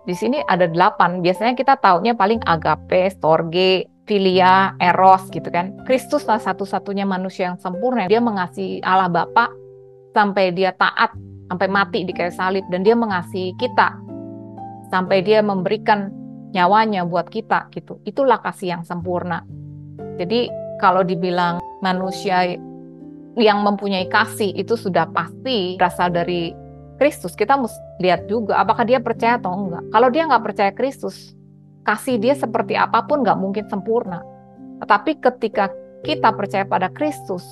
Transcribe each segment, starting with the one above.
Di sini ada 8. Biasanya kita taunya paling agape, storge, philia, eros gitu kan. Kristus lah satu-satunya manusia yang sempurna. Dia mengasihi Allah Bapa sampai dia taat, sampai mati di kayu salib. Dan dia mengasihi kita sampai dia memberikan nyawanya buat kita gitu. Itulah kasih yang sempurna. Jadi kalau dibilang manusia yang mempunyai kasih itu sudah pasti berasal dari Kristus. Kita mesti lihat juga apakah dia percaya atau enggak. Kalau dia nggak percaya Kristus, kasih dia seperti apapun nggak mungkin sempurna. Tetapi ketika kita percaya pada Kristus,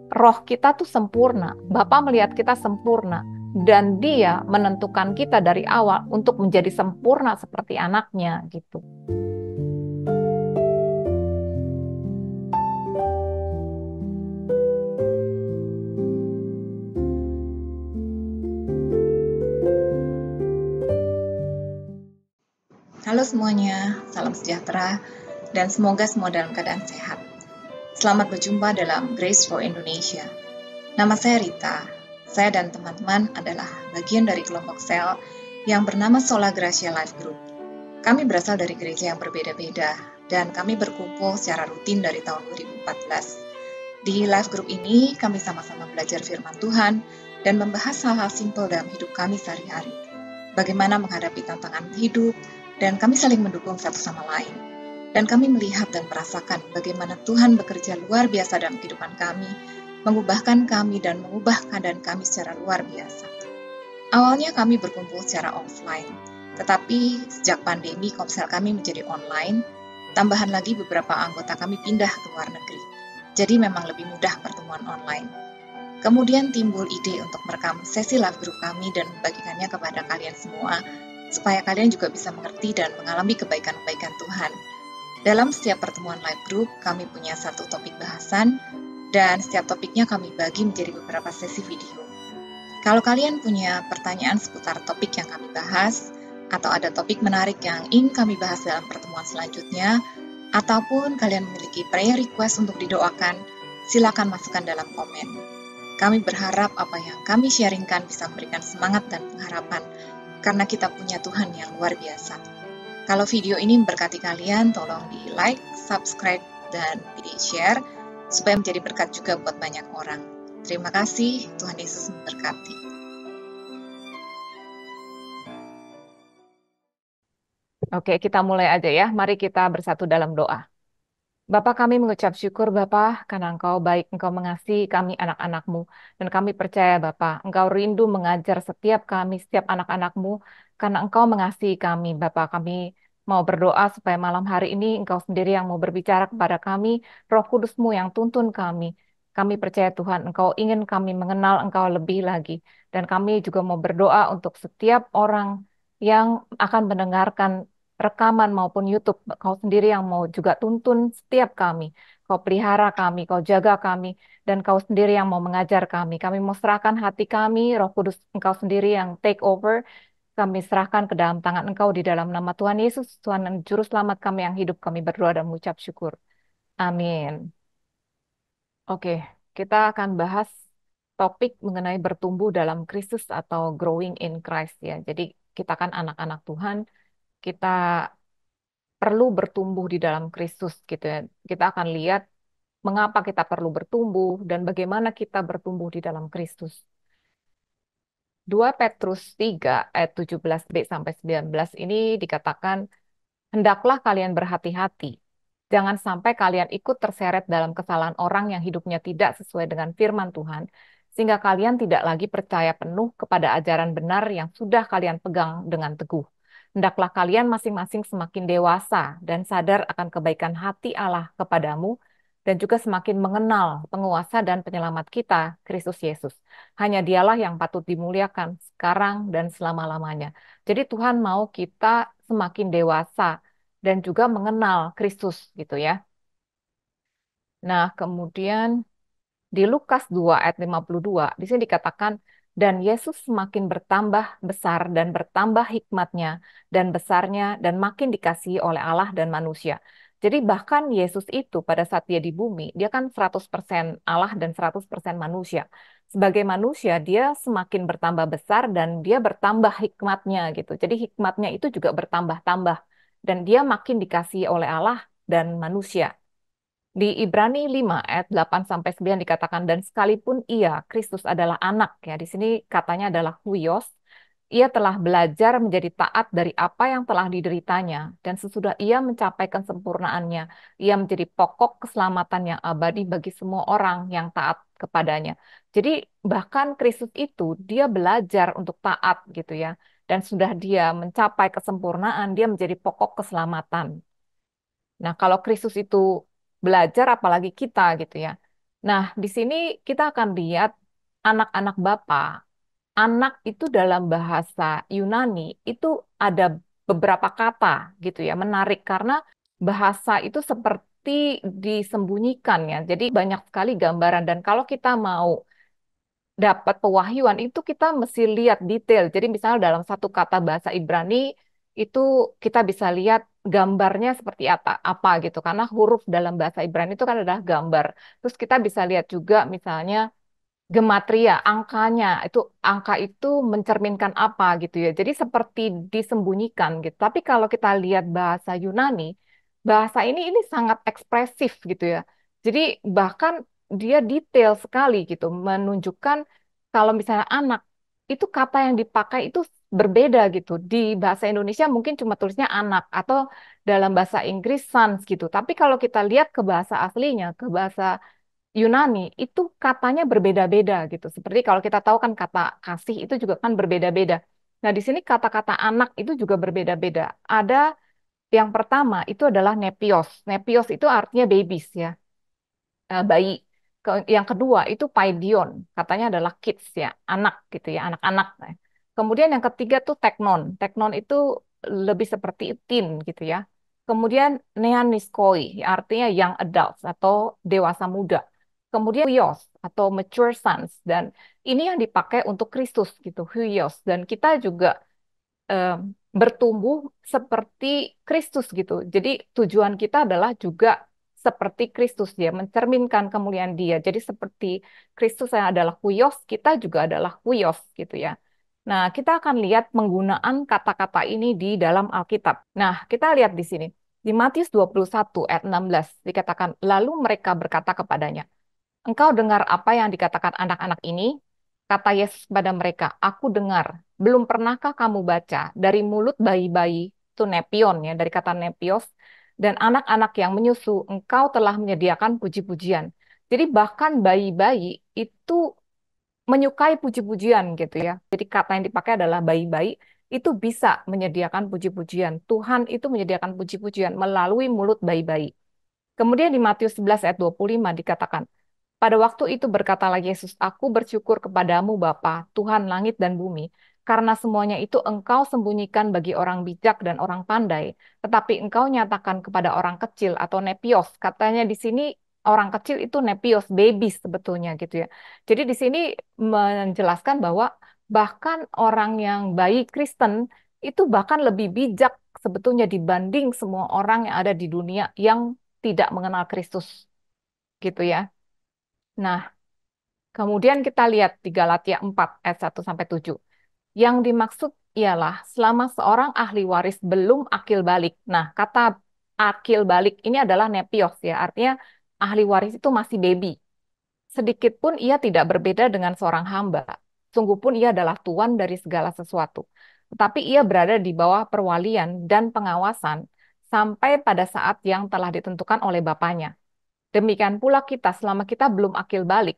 roh kita tuh sempurna. Bapa melihat kita sempurna. Dan dia menentukan kita dari awal untuk menjadi sempurna seperti anaknya gitu. Halo semuanya, salam sejahtera, dan semoga semua dalam keadaan sehat. Selamat berjumpa dalam Grace for Indonesia. Nama saya Rita, saya dan teman-teman adalah bagian dari kelompok sel yang bernama Sola Gracia Life Group. Kami berasal dari gereja yang berbeda-beda, dan kami berkumpul secara rutin dari tahun 2014. Di Life Group ini, kami sama-sama belajar firman Tuhan dan membahas hal-hal simpel dalam hidup kami sehari-hari. Bagaimana menghadapi tantangan hidup, dan kami saling mendukung satu sama lain. Dan kami melihat dan merasakan bagaimana Tuhan bekerja luar biasa dalam kehidupan kami, mengubahkan kami dan mengubah keadaan kami secara luar biasa. Awalnya kami berkumpul secara offline, tetapi sejak pandemi komsel kami menjadi online, tambahan lagi beberapa anggota kami pindah ke luar negeri. Jadi memang lebih mudah pertemuan online. Kemudian timbul ide untuk merekam sesi live group kami dan membagikannya kepada kalian semua, supaya kalian juga bisa mengerti dan mengalami kebaikan-kebaikan Tuhan. Dalam setiap pertemuan live group, kami punya satu topik bahasan, dan setiap topiknya kami bagi menjadi beberapa sesi video. Kalau kalian punya pertanyaan seputar topik yang kami bahas, atau ada topik menarik yang ingin kami bahas dalam pertemuan selanjutnya, ataupun kalian memiliki prayer request untuk didoakan, silakan masukkan dalam komen. Kami berharap apa yang kami sharingkan bisa memberikan semangat dan pengharapan, karena kita punya Tuhan yang luar biasa. Kalau video ini memberkati kalian, tolong di like, subscribe, dan di share, supaya menjadi berkat juga buat banyak orang. Terima kasih, Tuhan Yesus memberkati. Oke, kita mulai aja ya. Mari kita bersatu dalam doa. Bapa, kami mengucap syukur Bapa, karena Engkau baik, Engkau mengasihi kami anak-anak-Mu. Dan kami percaya Bapa, Engkau rindu mengajar setiap kami, setiap anak-anak-Mu, karena Engkau mengasihi kami. Bapa, kami mau berdoa supaya malam hari ini Engkau sendiri yang mau berbicara kepada kami, Roh Kudus-Mu yang tuntun kami. Kami percaya Tuhan, Engkau ingin kami mengenal Engkau lebih lagi. Dan kami juga mau berdoa untuk setiap orang yang akan mendengarkan rekaman maupun YouTube, Kau sendiri yang mau juga tuntun setiap kami. Kau pelihara kami, Kau jaga kami, dan Kau sendiri yang mau mengajar kami. Kami mau serahkan hati kami, Roh Kudus Engkau sendiri yang take over. Kami serahkan ke dalam tangan Engkau di dalam nama Tuhan Yesus, Tuhan dan Juru Selamat kami yang hidup. Kami berdoa dan mengucap syukur. Amin. Oke, kita akan bahas topik mengenai bertumbuh dalam Kristus atau growing in Christ ya. Jadi kita kan anak-anak Tuhan, kita perlu bertumbuh di dalam Kristus gitu ya. Kita akan lihat mengapa kita perlu bertumbuh dan bagaimana kita bertumbuh di dalam Kristus. 2 Petrus 3 ayat 17b sampai 19 ini dikatakan, hendaklah kalian berhati-hati. Jangan sampai kalian ikut terseret dalam kesalahan orang yang hidupnya tidak sesuai dengan firman Tuhan, sehingga kalian tidak lagi percaya penuh kepada ajaran benar yang sudah kalian pegang dengan teguh. Hendaklah kalian masing-masing semakin dewasa dan sadar akan kebaikan hati Allah kepadamu, dan juga semakin mengenal penguasa dan penyelamat kita, Kristus Yesus. Hanya dialah yang patut dimuliakan sekarang dan selama-lamanya. Jadi Tuhan mau kita semakin dewasa dan juga mengenal Kristus gitu ya. Nah, kemudian di Lukas 2 ayat 52, di sini dikatakan, dan Yesus semakin bertambah besar dan bertambah hikmatnya dan besarnya dan makin dikasihi oleh Allah dan manusia. Jadi bahkan Yesus itu pada saat dia di bumi, dia kan 100% Allah dan 100% manusia. sebagai manusia dia semakin bertambah besar dan dia bertambah hikmatnya gitu. Jadi hikmatnya itu juga bertambah-tambah dan dia makin dikasihi oleh Allah dan manusia. Di Ibrani 5 ayat 8 sampai 9 dikatakan dan sekalipun ia Kristus adalah anak ya. Di sini katanya adalah huios. Ia telah belajar menjadi taat dari apa yang telah dideritanya dan sesudah ia mencapai kesempurnaannya, ia menjadi pokok keselamatan yang abadi bagi semua orang yang taat kepadanya. Jadi bahkan Kristus itu dia belajar untuk taat gitu ya. Dan sudah dia mencapai kesempurnaan, dia menjadi pokok keselamatan. Nah, kalau Kristus itu belajar, apalagi kita gitu ya. Nah, di sini kita akan lihat anak-anak Bapa. Anak itu dalam bahasa Yunani itu ada beberapa kata gitu ya. Menarik karena bahasa itu seperti disembunyikan ya. Jadi banyak sekali gambaran dan kalau kita mau dapat pewahyuan itu kita mesti lihat detail. Jadi misalnya dalam satu kata bahasa Ibrani itu kita bisa lihat gambarnya seperti apa gitu. Karena huruf dalam bahasa Ibrani itu kan adalah gambar. Terus kita bisa lihat juga misalnya gematria, angkanya angka itu mencerminkan apa gitu ya. Jadi seperti disembunyikan gitu. Tapi kalau kita lihat bahasa Yunani, bahasa ini sangat ekspresif gitu ya. Jadi bahkan dia detail sekali gitu, menunjukkan kalau misalnya anak itu kata yang dipakai itu berbeda gitu. Di bahasa Indonesia mungkin cuma tulisnya anak atau dalam bahasa Inggris sons gitu. Tapi kalau kita lihat ke bahasa aslinya, ke bahasa Yunani itu katanya berbeda-beda gitu. Seperti kalau kita tahu kan kata kasih itu juga kan berbeda-beda. Nah, di sini kata-kata anak itu juga berbeda-beda. Ada yang pertama itu adalah nepios. Nepios itu artinya babies ya, bayi. Yang kedua itu paidion, katanya adalah kids ya, anak gitu ya, anak-anak. Nah, kemudian yang ketiga tuh teknon. Teknon itu lebih seperti teen gitu ya. Kemudian neaniskoi, artinya young adults atau dewasa muda. Kemudian huios atau mature sons dan ini yang dipakai untuk Kristus gitu, huios. Dan kita juga eh, bertumbuh seperti Kristus gitu. Jadi tujuan kita adalah juga seperti Kristus dia mencerminkan kemuliaan dia. Jadi seperti Kristus yang adalah huios, kita juga adalah huios gitu ya. Nah, kita akan lihat penggunaan kata-kata ini di dalam Alkitab. Nah, kita lihat di sini. Di Matius 21 ayat 16 dikatakan, lalu mereka berkata kepadanya, engkau dengar apa yang dikatakan anak-anak ini? Kata Yesus kepada mereka, aku dengar. Belum pernahkah kamu baca dari mulut bayi-bayi, itu nepion ya, dari kata nepios, dan anak-anak yang menyusu, engkau telah menyediakan puji-pujian. Jadi bahkan bayi-bayi itu menyukai puji-pujian gitu ya. Jadi kata yang dipakai adalah bayi-bayi itu bisa menyediakan puji-pujian. Tuhan itu menyediakan puji-pujian melalui mulut bayi-bayi. Kemudian di Matius 11 ayat 25 dikatakan, pada waktu itu berkatalah Yesus, aku bersyukur kepadamu Bapa, Tuhan langit dan bumi, karena semuanya itu engkau sembunyikan bagi orang bijak dan orang pandai, tetapi engkau nyatakan kepada orang kecil atau nepios. Katanya di sini orang kecil itu nepios, baby sebetulnya gitu ya. Jadi di sini menjelaskan bahwa bahkan orang yang baik Kristen itu bahkan lebih bijak sebetulnya dibanding semua orang yang ada di dunia yang tidak mengenal Kristus gitu ya. Nah, kemudian kita lihat di Galatia 4 ayat 1 sampai 7. Yang dimaksud ialah selama seorang ahli waris belum akil balik. Nah, kata akil balik ini adalah nepios ya, artinya ahli waris itu masih baby. Sedikit pun ia tidak berbeda dengan seorang hamba. Sungguh pun ia adalah tuan dari segala sesuatu. Tetapi ia berada di bawah perwalian dan pengawasan sampai pada saat yang telah ditentukan oleh bapaknya. Demikian pula kita selama kita belum akil balik,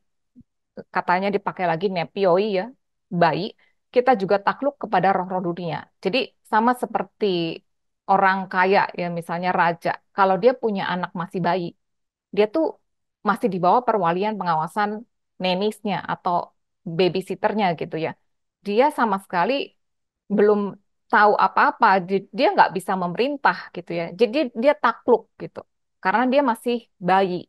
katanya dipakai lagi nepioi ya, bayi, kita juga takluk kepada roh-roh dunia. Jadi sama seperti orang kaya ya, misalnya raja, kalau dia punya anak masih bayi, dia tuh masih di bawah perwalian pengawasan nenisnya atau babysitternya gitu ya. Dia sama sekali belum tahu apa-apa, dia nggak bisa memerintah gitu ya. Jadi dia takluk gitu, karena dia masih bayi.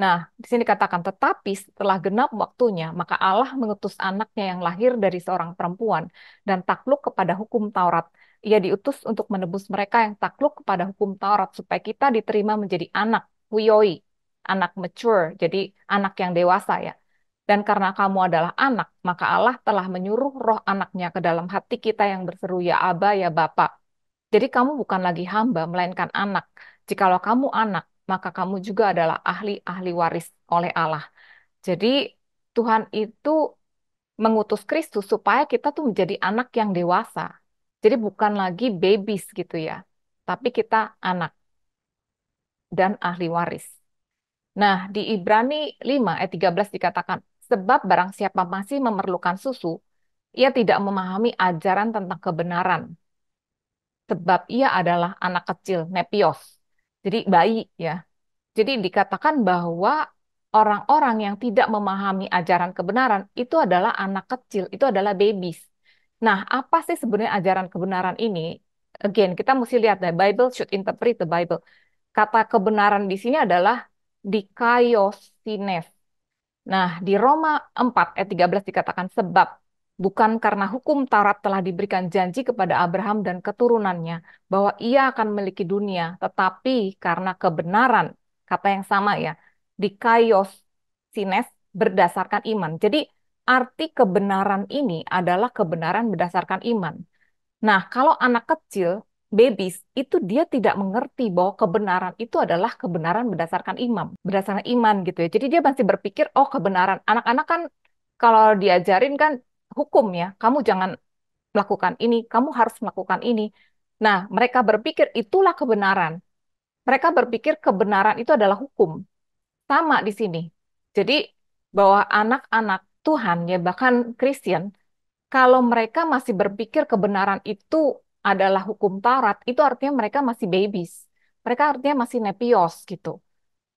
Nah, di sini dikatakan, tetapi setelah genap waktunya, maka Allah mengutus anaknya yang lahir dari seorang perempuan dan takluk kepada hukum Taurat. Ia diutus untuk menebus mereka yang takluk kepada hukum Taurat, supaya kita diterima menjadi anak, huyoi, anak mature, jadi anak yang dewasa ya. Dan karena kamu adalah anak, maka Allah telah menyuruh roh anaknya ke dalam hati kita yang berseru, ya Aba, ya Bapa. Jadi kamu bukan lagi hamba, melainkan anak. Jikalau kamu anak, maka kamu juga adalah ahli-ahli waris oleh Allah. Jadi Tuhan itu mengutus Kristus supaya kita tuh menjadi anak yang dewasa. Jadi bukan lagi babies gitu ya, tapi kita anak dan ahli waris. Nah, di Ibrani 5 ayat 13 dikatakan, sebab barang siapa masih memerlukan susu, ia tidak memahami ajaran tentang kebenaran, sebab ia adalah anak kecil, nepios. Jadi bayi ya. Jadi dikatakan bahwa orang-orang yang tidak memahami ajaran kebenaran itu adalah anak kecil, itu adalah babies. Nah, apa sih sebenarnya ajaran kebenaran ini? Again, kita mesti lihat the Bible should interpret the Bible. Kata kebenaran di sini adalah dikaiosines. Nah, di Roma 4 ayat 13 dikatakan sebab bukan karena hukum Taurat telah diberikan janji kepada Abraham dan keturunannya bahwa ia akan memiliki dunia, tetapi karena kebenaran, kata yang sama ya, dikaios sines berdasarkan iman. Jadi arti kebenaran ini adalah kebenaran berdasarkan iman. Nah, kalau anak kecil, babies, itu dia tidak mengerti bahwa kebenaran itu adalah kebenaran berdasarkan iman gitu ya. Jadi dia masih berpikir, oh kebenaran. Anak-anak kan kalau diajarin kan hukum ya, kamu jangan melakukan ini, kamu harus melakukan ini. Nah, mereka berpikir itulah kebenaran. Mereka berpikir kebenaran itu adalah hukum. Sama di sini. Jadi bahwa anak-anak Tuhan ya, bahkan Kristen, kalau mereka masih berpikir kebenaran itu adalah hukum Taurat, itu artinya mereka masih babies. Mereka artinya masih nepios gitu.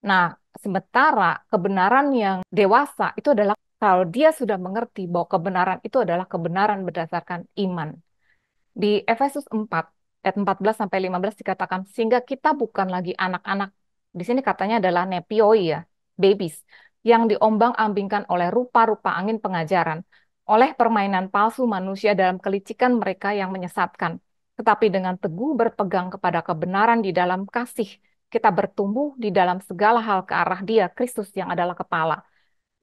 Nah, sementara kebenaran yang dewasa itu adalah kalau dia sudah mengerti bahwa kebenaran itu adalah kebenaran berdasarkan iman. Di Efesus 4 ayat 14 sampai 15 dikatakan sehingga kita bukan lagi anak-anak. Di sini katanya adalah nepioi ya, babies yang diombang-ambingkan oleh rupa-rupa angin pengajaran, oleh permainan palsu manusia dalam kelicikan mereka yang menyesatkan. Tetapi dengan teguh berpegang kepada kebenaran di dalam kasih, kita bertumbuh di dalam segala hal ke arah Dia, Kristus yang adalah kepala.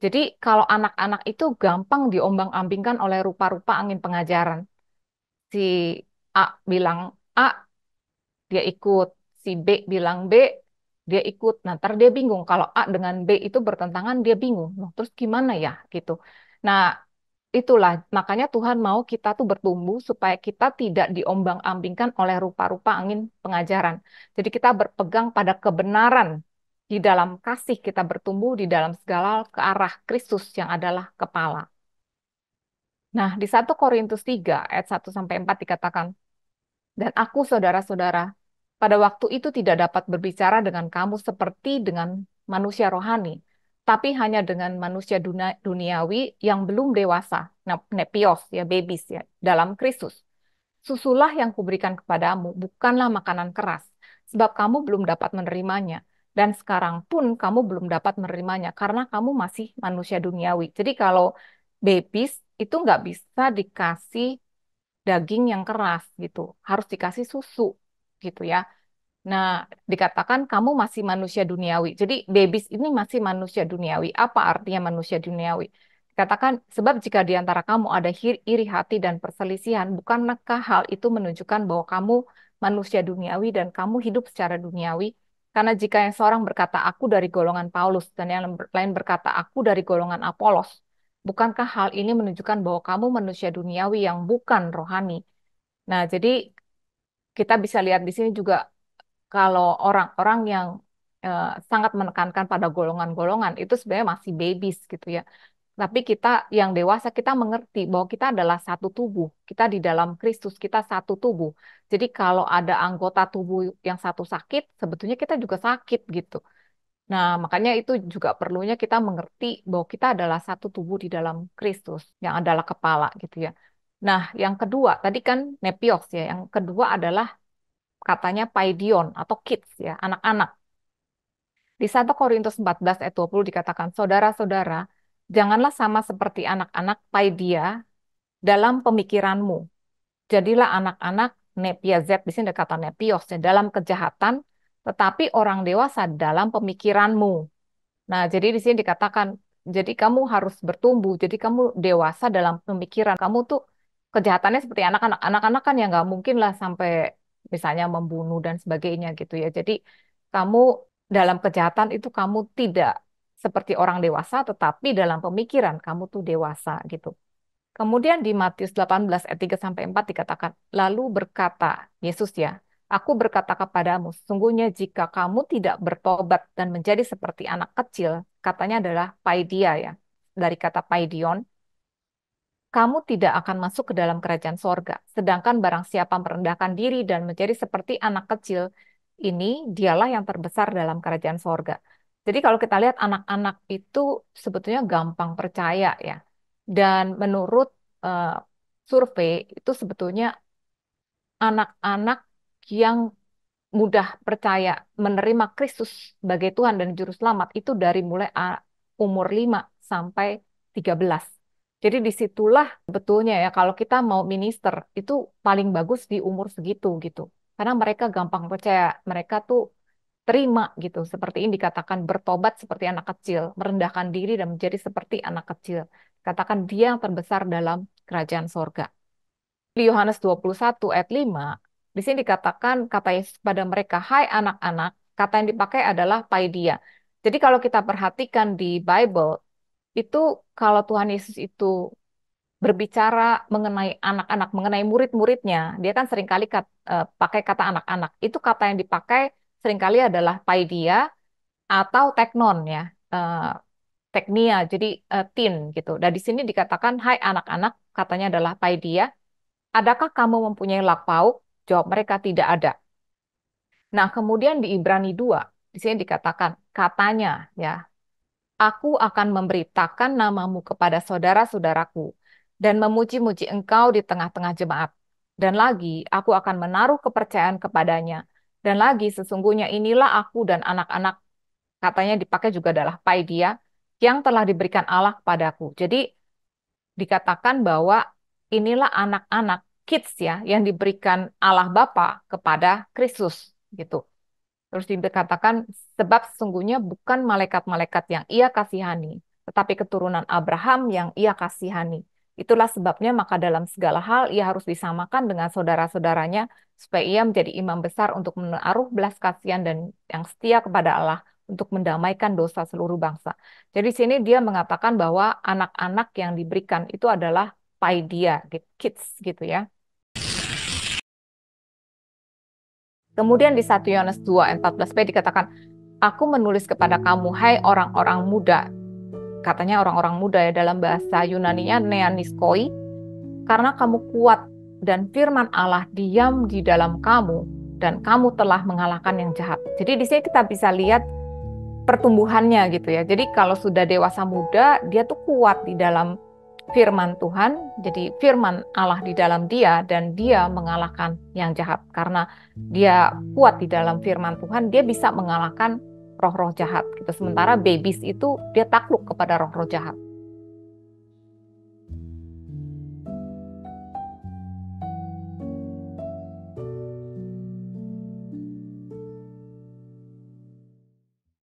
Jadi kalau anak-anak itu gampang diombang-ambingkan oleh rupa-rupa angin pengajaran. Si A bilang A, dia ikut. Si B bilang B, dia ikut. Nah, ntar dia bingung. Kalau A dengan B itu bertentangan, dia bingung. Loh, terus gimana ya? Gitu. Nah, itulah. Makanya Tuhan mau kita tuh bertumbuh supaya kita tidak diombang-ambingkan oleh rupa-rupa angin pengajaran. Jadi kita berpegang pada kebenaran. Di dalam kasih kita bertumbuh di dalam segala ke arah Kristus yang adalah kepala. Nah, di 1 Korintus 3 ayat 1 sampai 4 dikatakan, dan aku, saudara-saudara, pada waktu itu tidak dapat berbicara dengan kamu seperti dengan manusia rohani, tapi hanya dengan manusia duniawi yang belum dewasa, nepios, ya babies ya, dalam Kristus. Susulah yang kuberikan kepadamu, bukanlah makanan keras, sebab kamu belum dapat menerimanya. Dan sekarang pun kamu belum dapat menerimanya, karena kamu masih manusia duniawi. Jadi kalau babies itu nggak bisa dikasih daging yang keras gitu, harus dikasih susu gitu ya. Nah, dikatakan kamu masih manusia duniawi. Jadi babies ini masih manusia duniawi. Apa artinya manusia duniawi? Dikatakan sebab jika di antara kamu ada iri hati dan perselisihan, bukankah hal itu menunjukkan bahwa kamu manusia duniawi dan kamu hidup secara duniawi? Karena jika yang seorang berkata aku dari golongan Paulus dan yang lain berkata aku dari golongan Apolos, bukankah hal ini menunjukkan bahwa kamu manusia duniawi yang bukan rohani? Nah, jadi kita bisa lihat di sini juga kalau orang-orang yang sangat menekankan pada golongan-golongan itu sebenarnya masih babies gitu ya. Tapi kita yang dewasa kita mengerti bahwa kita adalah satu tubuh. Kita di dalam Kristus, kita satu tubuh. Jadi kalau ada anggota tubuh yang satu sakit, sebetulnya kita juga sakit gitu. Nah, makanya itu juga perlunya kita mengerti bahwa kita adalah satu tubuh di dalam Kristus yang adalah kepala gitu ya. Nah, yang kedua, tadi kan nepios ya. Yang kedua adalah katanya paidion atau kids ya, anak-anak. Di 1 Korintus 14 ayat 20 dikatakan, saudara-saudara, janganlah sama seperti anak-anak paidia dalam pemikiranmu. Jadilah anak-anak nepiazet, di sini ada kata nepios ya, dalam kejahatan, tetapi orang dewasa dalam pemikiranmu. Nah, jadi di sini dikatakan Jadi kamu harus bertumbuh. Jadi kamu dewasa dalam pemikiran. Kamu tuh kejahatannya seperti anak-anak. Anak-anak kan ya nggak mungkin lah sampai misalnya membunuh dan sebagainya gitu ya. Jadi kamu dalam kejahatan itu kamu tidak seperti orang dewasa, tetapi dalam pemikiran kamu tuh dewasa gitu. Kemudian di Matius 18 ayat 3 sampai 4 dikatakan, lalu berkata Yesus ya, aku berkata kepadamu, sesungguhnya jika kamu tidak bertobat dan menjadi seperti anak kecil, katanya adalah paidia ya, dari kata paidion, kamu tidak akan masuk ke dalam kerajaan sorga. Sedangkan barang siapa merendahkan diri dan menjadi seperti anak kecil, ini dialah yang terbesar dalam kerajaan sorga. Jadi kalau kita lihat anak-anak itu sebetulnya gampang percaya ya. Dan menurut eh, survei itu sebetulnya anak-anak yang mudah percaya menerima Kristus sebagai Tuhan dan Juru Selamat itu dari mulai umur 5 sampai 13. Jadi disitulah betulnya ya kalau kita mau minister itu paling bagus di umur segitu gitu. Karena mereka gampang percaya, mereka tuh terima gitu. Seperti ini dikatakan bertobat seperti anak kecil, merendahkan diri dan menjadi seperti anak kecil. Katakan dia yang terbesar dalam kerajaan sorga. Di Yohanes 21 ayat 5, di sini dikatakan kata Yesus kepada mereka, hai anak-anak, kata yang dipakai adalah paidia. Jadi kalau kita perhatikan di Bible, itu kalau Tuhan Yesus itu berbicara mengenai anak-anak, mengenai murid-muridnya, dia kan seringkali pakai kata anak-anak. Itu kata yang dipakai seringkali adalah paidia atau teknon ya, eh, teknia, jadi teen gitu. Dan di sini dikatakan, hai anak-anak, katanya adalah paidia. Adakah kamu mempunyai lauk pauk? Jawab mereka tidak ada. Nah, kemudian di Ibrani 2, di sini dikatakan, katanya ya, aku akan memberitakan namamu kepada saudara-saudaraku dan memuji-muji engkau di tengah-tengah jemaat. Dan lagi, aku akan menaruh kepercayaan kepadanya. Dan lagi, sesungguhnya inilah aku dan anak-anak, katanya dipakai juga adalah paidia, yang telah diberikan Allah kepadaku. Jadi, dikatakan bahwa inilah anak-anak kids ya yang diberikan Allah Bapa kepada Kristus gitu. Terus dikatakan sebab sesungguhnya bukan malaikat-malaikat yang ia kasihani, tetapi keturunan Abraham yang ia kasihani. Itulah sebabnya maka dalam segala hal ia harus disamakan dengan saudara-saudaranya supaya ia menjadi imam besar untuk menaruh belas kasihan dan yang setia kepada Allah untuk mendamaikan dosa seluruh bangsa. Jadi sini dia mengatakan bahwa anak-anak yang diberikan itu adalah paidia, kids gitu ya. Kemudian di 1 Yohanes 2 ayat 14b dikatakan, aku menulis kepada kamu, hai orang-orang muda. Katanya orang-orang muda ya dalam bahasa Yunaninya neaniskoi, karena kamu kuat dan firman Allah diam di dalam kamu dan kamu telah mengalahkan yang jahat. Jadi di sini kita bisa lihat pertumbuhannya gitu ya. Jadi kalau sudah dewasa muda, dia tuh kuat di dalam firman Tuhan, jadi firman Allah di dalam dia dan dia mengalahkan yang jahat. Karena dia kuat di dalam firman Tuhan, dia bisa mengalahkan roh-roh jahat gitu. Sementara babies itu dia takluk kepada roh-roh jahat.